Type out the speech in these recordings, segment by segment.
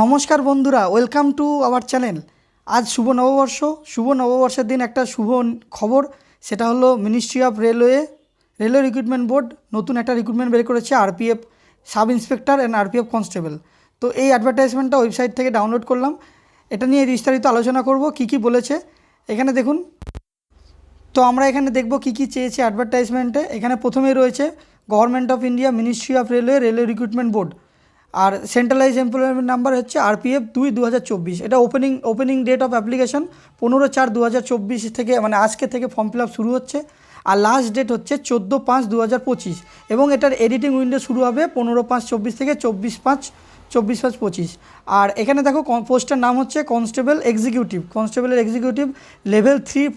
নমস্কার বন্ধুরা, welcome to our channel. আজ শুভ নববর্ষের দিন একটা শুভ খবর, সেটা হলো ministry of railway recruitment board নতুন একটা রিক্রুটমেন্ট বের করেছে, RPF sub inspector and RPF constable. তো এই অ্যাডভার্টাইজমেন্টটা ওয়েবসাইট থেকে ডাউনলোড করলাম। এটা নিয়ে বিস্তারিত আলোচনা করব, কি বলেছে এখানে দেখুন। তো আমরা এখানে দেখব কি চেয়েছে অ্যাডভার্টাইজমেন্টে। এখানে প্রথমেই রয়েছে government of India, ministry of railway recruitment board, আর সেন্ট্রালাইজ এমপ্লয়মেন্ট নাম্বার হচ্ছে আরপিএফ ২/২০২৪। এটা ওপেনিং ডেট অফ অ্যাপ্লিকেশন ১৫/৪/২০২৪ থেকে, মানে আজকে থেকে ফর্ম ফিল আপ শুরু হচ্ছে। আর লাস্ট ডেট হচ্ছে ১৪/৫/২০২৫ এবং এটার এডিটিং উইন্ডো শুরু হবে 15/৫/২৪ থেকে 24/৫/২৪। আর এখানে দেখো পোস্টের নাম হচ্ছে কনস্টেবলের এক্সিকিউটিভ লেভেল 3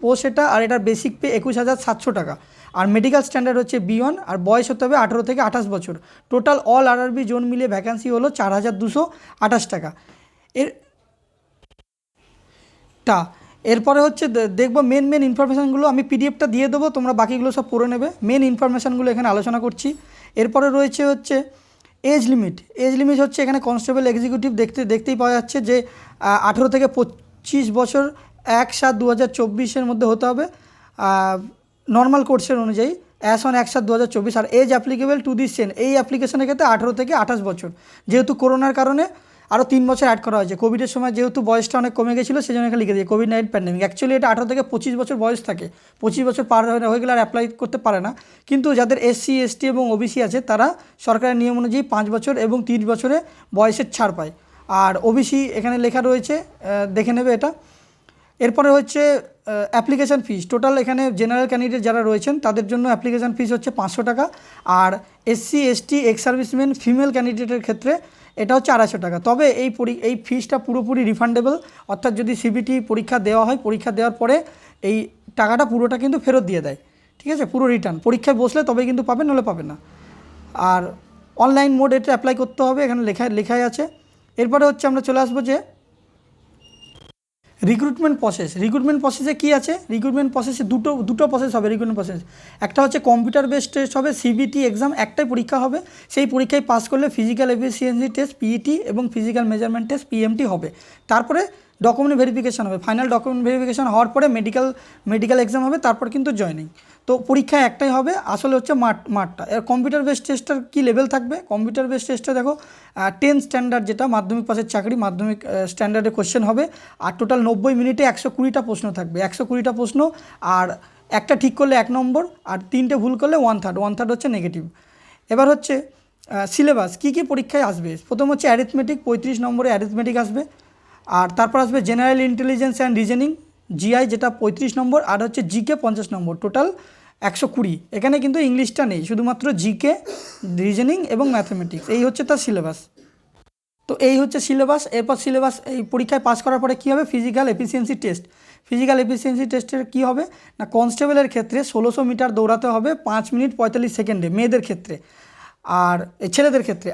পোস্ট এটা। আর এটার বেসিক পে ২১,৭০০ টাকা। আর মেডিকেল স্ট্যান্ডার্ড হচ্ছে B1, আর বয়স হতে হবে 18 থেকে 28 বছর। টোটাল অল আরআরবি জোন মিলে ভ্যাকান্সি হলো 4,228 টাকা। এরপরে হচ্ছে দেখবো মেন ইনফরমেশানগুলো। আমি পিডিএফটা দিয়ে দেবো, তোমরা বাকিগুলো সব পড়ে নেবে। মেন ইনফরমেশানগুলো এখানে আলোচনা করছি। এরপরে রয়েছে হচ্ছে এজ লিমিট হচ্ছে এখানে কনস্টেবল এক্সিকিউটিভ দেখতেই পাওয়া যাচ্ছে যে 18 থেকে 25 বছর 1/7/2024 মধ্যে হতে হবে নর্মাল কোর্সের অনুযায়ী, অ্যাজ অন 1/7/2024। আর age applicable to this CEN, এই অ্যাপ্লিকেশনের ক্ষেত্রে 18 থেকে 28 বছর। যেহেতু করোনার কারণে আরও 3 বছর অ্যাড করা হয়েছে, কোভিডের সময় যেহেতু বয়সটা অনেক কমে গেছিলো, সেই জন্য এখানে লিখে দিয়েছে কোভিড-19 প্যান্ডেমিক। অ্যাকচুয়ালি এটা 18 থেকে 25 বছর বয়স থাকে, 25 বছর পার হয়ে গেলে আর অ্যাপ্লাই করতে পারে না। কিন্তু যাদের SC ST এবং OBC আছে, তারা সরকারের নিয়ম অনুযায়ী 5 বছর এবং 30 বছরে বয়সের ছাড় পায়। আর OBC এখানে লেখা রয়েছে, দেখে নেবে এটা। এরপরে হচ্ছে অ্যাপ্লিকেশান ফিস। টোটাল এখানে জেনারেল ক্যান্ডিডেট যারা রয়েছেন তাদের জন্য অ্যাপ্লিকেশান ফিস হচ্ছে 500 টাকা। আর SC ST ex serviceman female ক্যান্ডিডেটের ক্ষেত্রে এটা হচ্ছে 250 টাকা। তবে এই ফিসটা পুরোপুরি রিফান্ডেবল, অর্থাৎ যদি CBT পরীক্ষা দেওয়া হয়, পরীক্ষা দেওয়ার পরে এই টাকাটা পুরোটা কিন্তু ফেরত দিয়ে দেয়, ঠিক আছে, পুরো রিটার্ন। পরীক্ষায় বসলে তবেই কিন্তু পাবেন, নাহলে পাবেন না। আর অনলাইন মোড এটা অ্যাপ্লাই করতে হবে, এখানে লেখাই আছে। এরপরে হচ্ছে আমরা চলে আসবো যে রিক্রুটমেন্ট প্রসেসে কী আছে। রিক্রুটমেন্ট প্রসেসে দুটো প্রসেস হবে। রিক্রুটমেন্ট প্রসেস একটা হচ্ছে কম্পিউটার বেসড টেস্ট হবে, CBT এক্সাম একটাই পরীক্ষা হবে। সেই পরীক্ষায় পাস করলে ফিজিক্যাল এফিসিয়েন্সি টেস্ট PET এবং ফিজিক্যাল মেজারমেন্ট টেস্ট PMT হবে। তারপরে ডকুমেন্ট ভেরিফিকেশান হবে। ফাইনাল ডকুমেন্ট ভেরিফিকেশান হওয়ার পরে মেডিকেল এক্সাম হবে, তারপর কিন্তু জয়েনিং। তো পরীক্ষা একটাই হবে, আসলে হচ্ছে মাঠটা। এর কম্পিউটার বেসড টেস্টটার কী লেভেল থাকবে? কম্পিউটার বেসড টেস্টটা দেখো 10 স্ট্যান্ডার্ড, যেটা মাধ্যমিক পাসের চাকরি, মাধ্যমিক স্ট্যান্ডার্ডে কোশ্চেন হবে। আর টোটাল 90 মিনিটে 120টা প্রশ্ন থাকবে, 120টা প্রশ্ন। আর একটা ঠিক করলে 1 নম্বর, আর 3টে ভুল করলে 1/3 হচ্ছে নেগেটিভ। এবার হচ্ছে সিলেবাস, কী পরীক্ষায় আসবে। প্রথম হচ্ছে অ্যারিথমেটিক, 35 নম্বরে অ্যারিথমেটিক আসবে। আর তারপর আসবে general intelligence and reasoning, GI, যেটা 35 নম্বর। আর হচ্ছে GK 50 নম্বর, টোটাল 120। এখানে কিন্তু ইংলিশটা নেই, শুধুমাত্র GK, রিজনিং এবং ম্যাথমেটিক্স, এই হচ্ছে তার সিলেবাস। তো এই হচ্ছে সিলেবাস। এরপর এই পরীক্ষায় পাস করার পরে কী হবে? ফিজিক্যাল এফিসিয়েন্সি টেস্টের কী হবে না, কনস্টেবলের ক্ষেত্রে 1600 মিটার দৌড়াতে হবে 5 মিনিট 45 সেকেন্ডে মেয়েদের ক্ষেত্রে। আর ছেলেদের ক্ষেত্রে,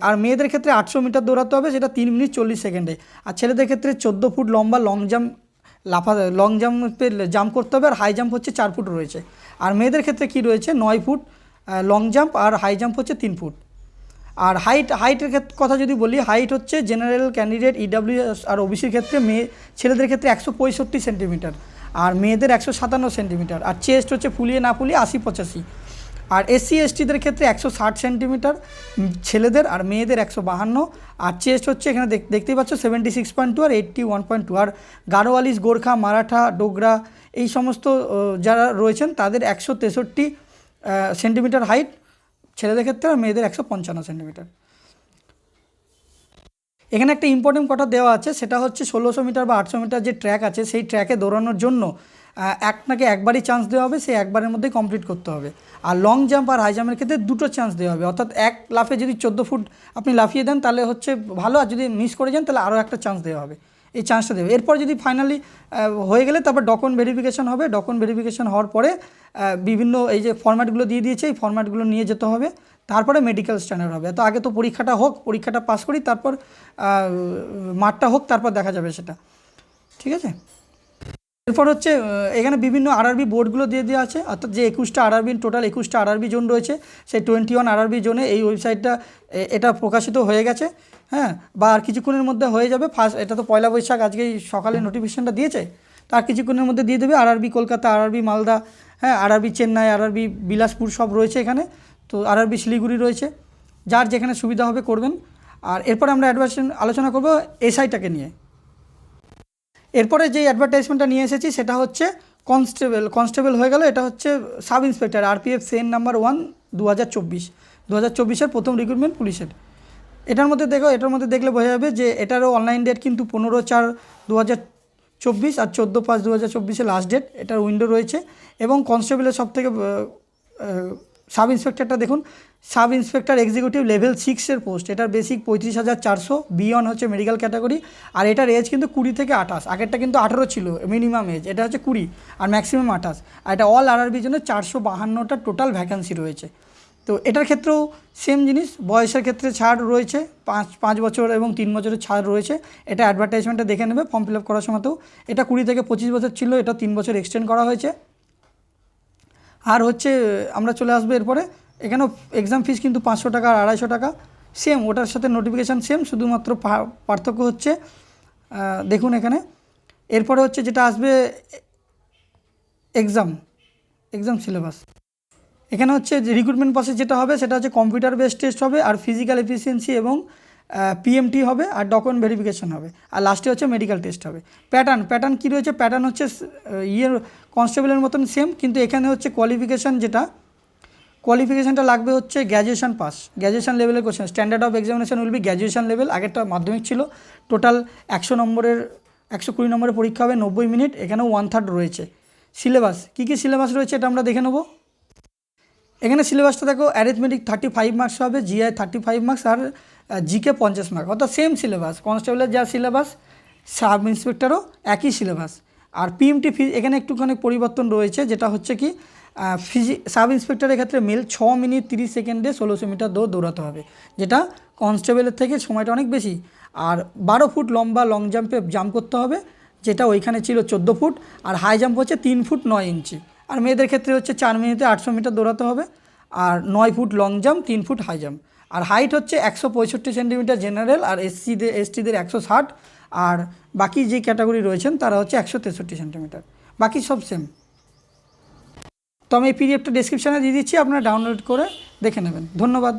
800 মিটার দৌড়াতে হবে, সেটা 3 মিনিট 40 সেকেন্ডে। আর ছেলেদের ক্ষেত্রে 14 ফুট লম্বা লং জাম্পে জাম্প করতে হবে, আর হাই জাম্প হচ্ছে 4 ফুট রয়েছে। আর মেয়েদের ক্ষেত্রে কি রয়েছে? 9 ফুট লং জাম্প, আর হাই জাম্প হচ্ছে 3 ফুট। আর হাইটের কথা যদি বলি, হাইট হচ্ছে জেনারেল ক্যান্ডিডেট, EWS আর OBCর ক্ষেত্রে ছেলেদের ক্ষেত্রে 165 সেন্টিমিটার, আর মেয়েদের 157 সেন্টিমিটার। আর চেস্ট হচ্ছে ফুলিয়ে না ফুলিয়ে 80-85। আর SC STদের ক্ষেত্রে 160 সেন্টিমিটার ছেলেদের, আর মেয়েদের 152। আর চেস্ট হচ্ছে এখানে দেখতেই পাচ্ছ 76.2 আর 81.2। আর গাড়োয়ালিস, গোর্খা, মারাঠা, ডোগরা, এই সমস্ত যারা রয়েছেন তাদের 163 সেন্টিমিটার হাইট ছেলেদের ক্ষেত্রে, আর মেয়েদের 155 সেন্টিমিটার। এখানে একটা ইম্পর্টেন্ট কথা দেওয়া আছে, সেটা হচ্ছে 1600 মিটার বা 800 মিটার যে ট্র্যাক আছে, সেই ট্র্যাকে দৌড়ানোর জন্য আপনাকে একবারই চান্স দেওয়া হবে, সেই একবারের মধ্যেই কমপ্লিট করতে হবে। আর লং জাম্প আর হাই জাম্পের ক্ষেত্রে 2টো চান্স দেওয়া হবে, অর্থাৎ এক লাফে যদি 14 ফুট আপনি লাফিয়ে দেন তাহলে হচ্ছে ভালো, আর যদি মিস করে যান তাহলে আরও একটা চান্স দেওয়া হবে, এই চান্সটা দেবে। এরপর যদি ফাইনালি হয়ে গেলে তারপর ডকুমেন্ট ভেরিফিকেশান হবে। ডকুমেন্ট ভেরিফিকেশান হওয়ার পরে বিভিন্ন এই যে ফরম্যাটগুলো দিয়ে দিয়েছে, এই ফরম্যাটগুলো নিয়ে যেতে হবে, তারপরে মেডিকেল স্ট্যান্ডার্ড হবে। তো আগে তো পরীক্ষাটা হোক, পরীক্ষাটা পাস করি, তারপর মাঠটা হোক, তারপর দেখা যাবে সেটা, ঠিক আছে। এরপর হচ্ছে এখানে বিভিন্ন আরআরবি বোর্ডগুলো দিয়ে দেওয়া আছে, অর্থাৎ যে 21টা আরআরবি, টোটাল 21টা আরআরবি জোন রয়েছে, সেই 21 আরআরবি জোনে এই ওয়েবসাইটটা এটা প্রকাশিত হয়ে গেছে। হ্যাঁ, বা আর কিছুক্ষণের মধ্যে হয়ে যাবে। এটা তো পয়লা বৈশাখ, আজকেই সকালে নোটিফিকেশানটা দিয়েছে, তার কিছুক্ষণের মধ্যে দিয়ে দেবে। আরআরবি কলকাতা, আরআরবি মালদা, হ্যাঁ, আরআরবি চেন্নাই, আরআরবি বিলাসপুর সব রয়েছে এখানে। তো আরআরবি শিলিগুড়ি রয়েছে, যার যেখানে সুবিধা হবে করবেন। আর এরপরে আমরা আলোচনা করব এসআইটাকে নিয়ে। এরপরে যেই অ্যাডভার্টাইজমেন্টটা নিয়ে এসেছি সেটা হচ্ছে কনস্টেবল হয়ে গেল। এটা হচ্ছে sub inspector RPF Sen number 1 2024 প্রথম রিক্রুটমেন্ট পুলিশের। এটার মধ্যে দেখলে বোঝা যাবে যে এটারও অনলাইন ডেট কিন্তু 15/4/2024 আর 14/5/2024 লাস্ট ডেট, এটার উইন্ডো রয়েছে। এবং কনস্টেবলের সবথেকে সাব ইন্সপেক্টরটা দেখুন, sub inspector executive level 6 post. এটার বেসিক 35,400, B1 হচ্ছে মেডিকেল ক্যাটাগরি। আর এটার এজ কিন্তু 20 থেকে 28, আগেরটা কিন্তু 18 ছিল মিনিমাম এজ, এটা হচ্ছে 20 আর ম্যাক্সিমাম 28। আর এটা অল আরআরবির জন্য 452টা টোটাল ভ্যাকান্সি রয়েছে। তো এটার ক্ষেত্রেও সেম জিনিস, বয়সের ক্ষেত্রে ছাড় রয়েছে, 5 বছর এবং 3 বছরের ছাড় রয়েছে। এটা অ্যাডভার্টাইজমেন্টে দেখে নেবে ফর্ম ফিল আপ করার সময়তেও। এটা 20 থেকে 25 বছর ছিল, এটা 3 বছর এক্সটেন্ড করা হয়েছে। আর হচ্ছে আমরা চলে আসবো এরপরে, এখানেও এক্সাম ফিস কিন্তু 500 টাকা আর 250 টাকা সেম, ওটার সাথে নোটিফিকেশান সেম, শুধুমাত্র পার্থক্য হচ্ছে দেখুন এখানে। এরপরে হচ্ছে যেটা আসবে এক্সাম সিলেবাস। এখানে হচ্ছে যে রিক্রুটমেন্ট প্রসেস যেটা হবে সেটা হচ্ছে কম্পিউটার বেসড টেস্ট হবে, আর ফিজিক্যাল এফিসিয়েন্সি এবং পিএমটি হবে, আর ডকুমেন্ট ভেরিফিকেশন হবে, আর লাস্টে হচ্ছে মেডিকেল টেস্ট হবে। প্যাটার্ন কী রয়েছে, প্যাটার্ন হচ্ছে কনস্টেবলের মতন সেম, কিন্তু এখানে হচ্ছে কোয়ালিফিকেশানটা লাগবে হচ্ছে গ্র্যাজুয়েশন পাস, গ্র্যাজুয়েশন লেভেলের question. Standard of examination will be graduation level, আগেরটা মাধ্যমিক ছিল। টোটাল 120 নম্বরের পরীক্ষা হবে, 90 মিনিট। এখানেও 1/3 রয়েছে। সিলেবাস কী সিলেবাস রয়েছে এটা আমরা দেখে নেব। এখানে সিলেবাসটা দেখো, অ্যারিথমেটিক 35 মার্কস হবে, জিআই 35 মার্কস, আর জিকে 50 মার্ক, অর্থাৎ সেম সিলেবাস। কনস্টেবলের যা সিলেবাস, সাব ইন্সপেক্টরও একই সিলেবাস। আর পিএমটি এখানে একটুখানি পরিবর্তন রয়েছে, যেটা হচ্ছে কি সাব ইন্সপেক্টরের ক্ষেত্রে মেল 6 মিনিট 30 সেকেন্ডে 1600 মিটার দৌড়াতে হবে, যেটা কনস্টেবলের থেকে সময়টা অনেক বেশি। আর 12 ফুট লম্বা লং জাম্পে জাম্প করতে হবে, যেটা ওইখানে ছিল 14 ফুট, আর হাই জাম্প হচ্ছে 3 ফুট 9 ইঞ্চি। আর মেয়েদের ক্ষেত্রে হচ্ছে 4 মিনিটে 800 মিটার দৌড়াতে হবে, আর 9 foot long jump, 3 foot high jump. আর হাইট হচ্ছে 165 সেন্টিমিটার জেনারেল, আর এসটিদের 160, আর বাকি যে ক্যাটাগরি রয়েছেন তারা হচ্ছে 163 সেন্টিমিটার, বাকি সব সেম। তো আমি এই পিডিএফটা ডেসক্রিপশানে দিয়ে দিচ্ছি, আপনারা ডাউনলোড করে দেখে নেবেন। ধন্যবাদ।